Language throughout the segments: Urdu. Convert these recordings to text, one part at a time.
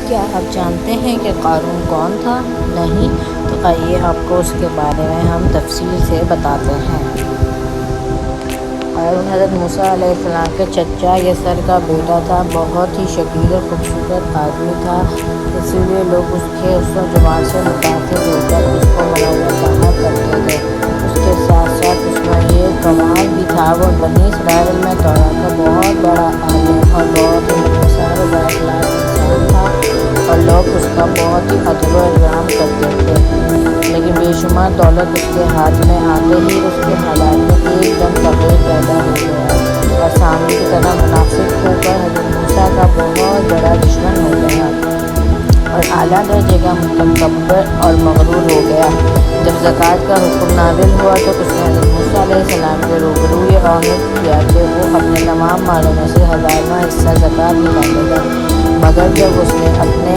کیا آپ جانتے ہیں کہ قارون کون تھا؟ نہیں؟ تو آئیے آپ کو اس کے بارے میں ہم تفصیل سے بتاتے ہیں۔ قارون حضرت موسیٰ علیہ السلام کے چچا یسر کا بیٹا تھا۔ بہت ہی شکیل اور خوبصورت آدمی تھا، اسی لیے لوگ اس کے حسن و جمال سے متاثر ہو کر اس کو منور کہا کرتے تھے۔ اس کے ساتھ ساتھ اس میں یہ کمال بھی تھا، وہ بنی اسرائیل میں تورات کا بہت بڑا عالم اور بہت ہی مختصر و بااخلاق انسان تھا، اور لوگ اس کا بہت ہی ادب و احترام کرتے تھے۔ لیکن بے شمار دولت اس کے ہاتھ میں آتے ہی اس کے حالات میں ایک دم تغیر پیدا ہو گیا اور سامنے کی طرح منافق ہو کر حضرت موسیٰ کا بہت بڑا دشمن ہو گیا اور اعلیٰ درجے کا متکبر اور مغرور ہو گیا۔ جب زکوٰۃ کا حکم نازل ہوا تو اس نے حضرت موسیٰ علیہ السلام کے روبرو یہ عہد کیا کہ وہ اپنے تمام مالوں میں سے 1000واں حصہ زکوٰۃ نکالے گا، مگر جب اس نے اپنے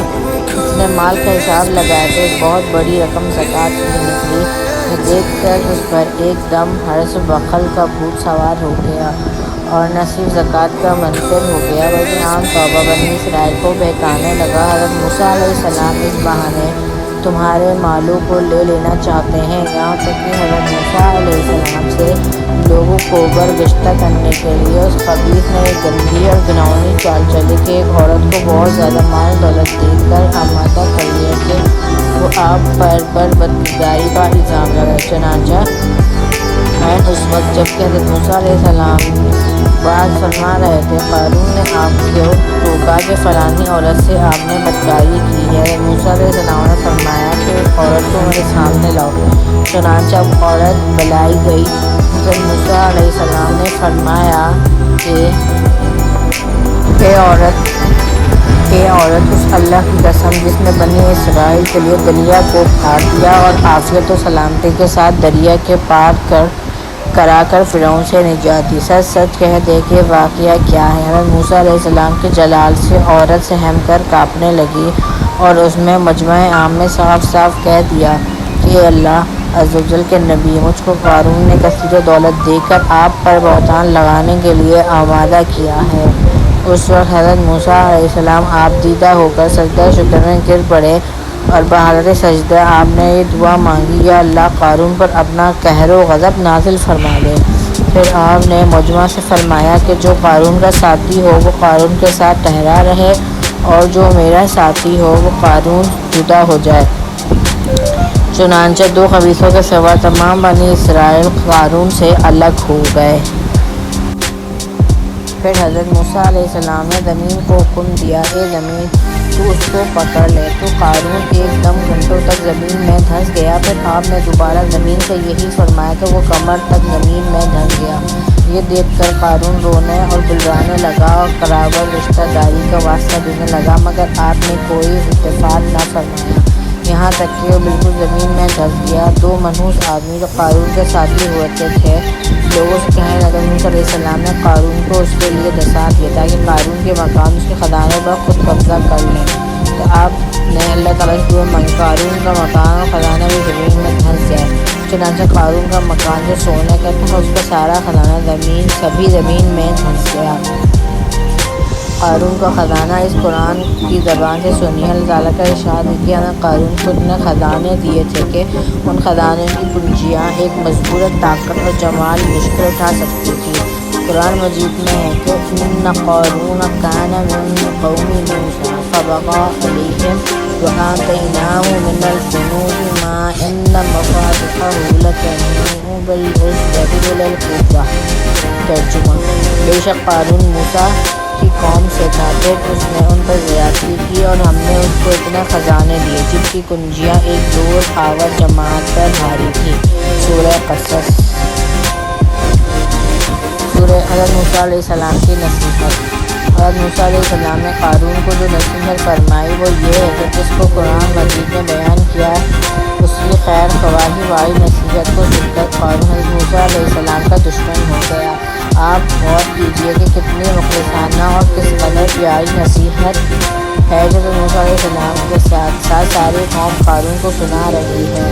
مال کا حساب لگایا تو ایک بہت بڑی رقم زکوٰۃ کی نکلی۔ یہ دیکھ کر اس پر ایک دم حرص و بخل کا بھوت سوار ہو گیا اور نہ صرف زکوٰۃ کا منکر ہو گیا بلکہ عام طور بنی اسرائیل کو بہکانے لگا۔ حضرت موسیٰ علیہ السلام اس بہانے تمہارے مالوں کو لے لینا چاہتے ہیں، یہاں تک کہ حضرت موسیٰ علیہ السلام سے لوگوں کو برگشتہ کرنے کے لیے اس خبیث نے ایک گندی اور گھناؤنی چال چلی کہ ایک عورت کو بہت زیادہ مال دولت دے کر آمادہ کر لیا کہ وہ آپ پر بدکرداری کا الزام لگائے۔ چنانچہ اس وقت جب کہ حضرت موسیٰ علیہ السلام بات فرما رہے تھے، قارون نے آپ کو ٹوکا کہ فلانی عورت سے آپ نے بدکاری کی ہے۔ حضرت موسیٰ علیہ السلام نے فرمایا کہ عورت کو میرے سامنے لاؤ۔ چنانچہ عورت بلائی گئی۔ حضرت موسیٰ علیہ السلام نے فرمایا کہ اے عورت، اس اللہ کی قسم جس نے بنی اسرائیل کے لیے دریا کو پھاڑ دیا اور عافیت و سلامتی کے ساتھ دریا کے پار کرا کر فرعون سے نجات دی، سچ سچ کہہ دے کہ واقعہ کیا ہے۔ حضرت موسیٰ علیہ السلام کے جلال سے عورت سہم کر کانپنے لگی اور اس میں مجمع عام میں صاف صاف کہہ دیا کہ اے اللہ عز و جل کے نبی، مجھ کو قارون نے کثیر دولت دے کر آپ پر بہتان لگانے کے لیے آمادہ کیا ہے۔ اس وقت حضرت موسیٰ علیہ السلام آپ دیدہ ہو کر سجدہ شکر میں گر پڑے اور بحالت سجدہ آپ نے یہ دعا مانگی، یا اللہ قارون پر اپنا قہر و غضب نازل فرما دے۔ پھر آپ نے مجمع سے فرمایا کہ جو قارون کا ساتھی ہو وہ قارون کے ساتھ ٹھہرا رہے اور جو میرا ساتھی ہو وہ قارون جدا ہو جائے۔ چنانچہ دو خبیثوں کے سوا تمام بنی اسرائیل قارون سے الگ ہو گئے۔ پھر حضرت موسیٰ علیہ السلام نے زمین کو حکم دیا، اے زمین تو اس کو پکڑ لے۔ تو قارون ایک دم گھنٹوں تک زمین میں دھنس گیا۔ پھر آپ نے دوبارہ زمین سے یہی فرمایا تو وہ کمر تک زمین میں دھنس گیا۔ یہ دیکھ کر قارون رونے اور بلرانے لگا اور قرابت رشتہ داری کا واسطہ دینے لگا، مگر آپ نے کوئی التفات نہ فرمایا، یہاں تک کہ وہ بالکل زمین میں دھنس گیا۔ دو منحوس آدمی جو قارون کے ساتھی ہوتے تھے لوگوں سے کہنے لگے، موسیٰ علیہ السلام نے قارون کو اس کے لیے دھسا دیا تاکہ قارون کے مکان اس کے خزانے پر خود قبضہ کر لیں۔ تو آپ نے اللہ تعالیٰ سے دعا مانگی قارون کا مکان اور خزانہ بھی زمین میں دھنس جائے۔ چنانچہ قارون کا مکان جو سونے کا تھا اس کا سارا خزانہ سبھی زمین میں دھنس گیا۔ قارون کا خزانہ اس قرآن کی زبان سے سنیے، اللہ تعالیٰ کا ارشاد ہے کہ ہمیں قارون کو اتنے خزانے دیے تھے کہ ان خزانوں کی کنجیاں ایک مضبوط طاقت اور جمال مشکل اٹھا سکتی تھی۔ قرآن مجید میں ہے کہ ان قارون کان من قوم موسیٰ فبغى علیہم وآتیناہ من الکنوز ما ان مفاتحہ لتنوء بالعصبۃ اولی القوہ۔ ترجمہ: بے شک قارون موسیٰ کی قوم سے تھا، پھر اس نے ان پر زیادتی کی اور ہم نے اس کو اتنے خزانے دیے جن کی کنجیاں ایک زور آور جماعت پر بھاری تھی۔ سورہ قصص۔ حضرت موسیٰ علیہ السلام کی نصیحت۔ حضرت موسیٰ علیہ السلام نے قارون کو جو نصیحت فرمائی وہ یہ ہے کہ جس کو قرآن مجید میں بیان کیا اس کی خیر خواہی والی نصیحت کو سن کر قارون حضرت موسیٰ علیہ السلام کا دشمن ہو گیا۔ آپ غور کیجئے کہ کتنی مخلصانہ اور کس قدر پیاری نصیحت ہے جو موسیٰ علیہ السلام کے ساتھ ساتھ ساری قوم قارون کو سنا رہی ہے۔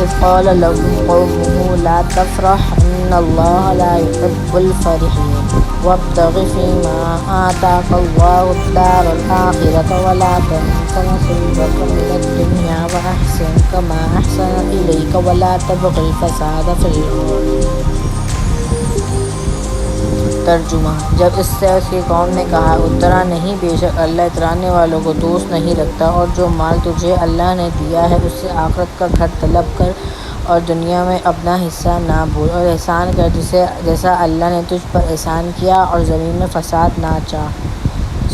اذ قال لهم قومه لا تفرح ان اللہ لا يحب الفرحین۔ وابتغ فيما آتاك الله الدار الآخرة ولا تنس نصيبك من الدنيا وأحسن كما أحسن إليك ولا تبغ الفساد في الأرض۔ ترجمہ: جب اس سے اس کی قوم نے کہا، اترا نہیں، بے شک اللہ اترانے والوں کو دوست نہیں رکھتا، اور جو مال تجھے اللہ نے دیا ہے اس سے آخرت کا گھر طلب کر اور دنیا میں اپنا حصہ نہ بھول، اور احسان کر جیسا اللہ نے تجھ پر احسان کیا، اور زمین میں فساد نہ چاہ۔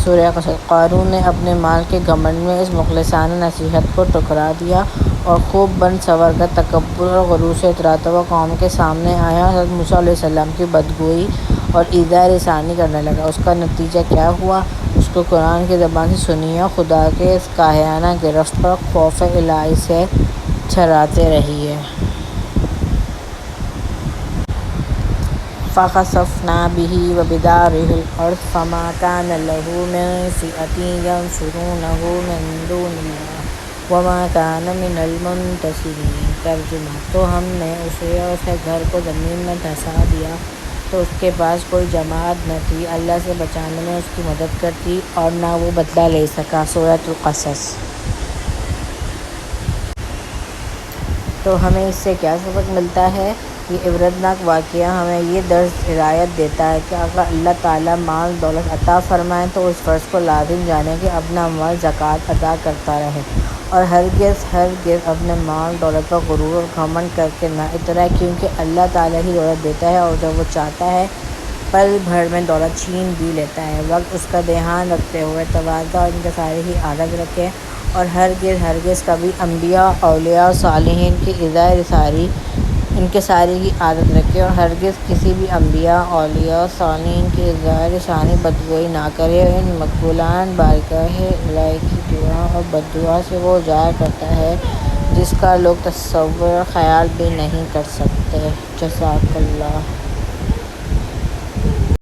سورہ قصص۔ قارون نے اپنے مال کے گھمنڈ میں اس مخلصانہ نصیحت کو ٹھکرا دیا اور خوب بن سنور کر تکبر اور غرور سے اتراتا ہوا قوم کے سامنے آیا، حضرت موسیٰ علیہ السلام کی بدگوئی اور ایذاء رسانی کرنے لگا۔ اس کا نتیجہ کیا ہوا، اس کو قرآن کی زبان سے سنیے اور خدا کے اس کاہیانہ گرفت پر خوف الہی سے چھراتے رہیے۔ فَخَسَفْنَا بِهِ وَبِدَارِهِ الْأَرْضَ فَمَا كَانَ لَهُ مِنْ فِئَةٍ يَنْصُرُونَهُ مِنْ دُونِ اللَّهِ وَمَا كَانَ مِنَ الْمُنتَصِرِينَ۔ ترجمہ: تو ہم نے اسے اور اس کے گھر کو زمین میں دھسا دیا تو اس کے پاس کوئی جماعت نہ تھی اللہ سے بچانے میں اس کی مدد کرتی، اور نہ وہ بدلہ لے سکا۔ سورۃ القصص۔ تو ہمیں اس سے کیا سبق ملتا ہے؟ یہ عبرتناک واقعہ ہمیں یہ درس ہدایت دیتا ہے کہ اگر اللہ تعالیٰ مال دولت عطا فرمائے تو اس فرض کو لازم جانے کہ اپنا مال زکوٰۃ ادا کرتا رہے، اور ہرگز اپنے مال دولت پر غرور اور گھمنڈ کر کے نہ اترائے، کیونکہ اللہ تعالیٰ ہی دولت دیتا ہے، اور جب وہ چاہتا ہے پل بھر میں دولت چھین بھی لیتا ہے۔ وقت اس کا دھیان رکھتے ہوئے تواضع اور انکساری کی عادت رکھیں، اور ہرگز کبھی انبیاء، اولیاء اور صالحین کی انکساری کی عادت رکھے، اور ہرگز کسی بھی انبیاء، اولیاء اور صالحین کی ایذاء رسانی بدگوئی نہ کرے۔ ان مقبولان بارگاہ الہی کی دعا اور بددعا سے وہ ظاہر کرتا ہے جس کا لوگ تصور اور خیال بھی نہیں کر سکتے۔ جزاک اللہ۔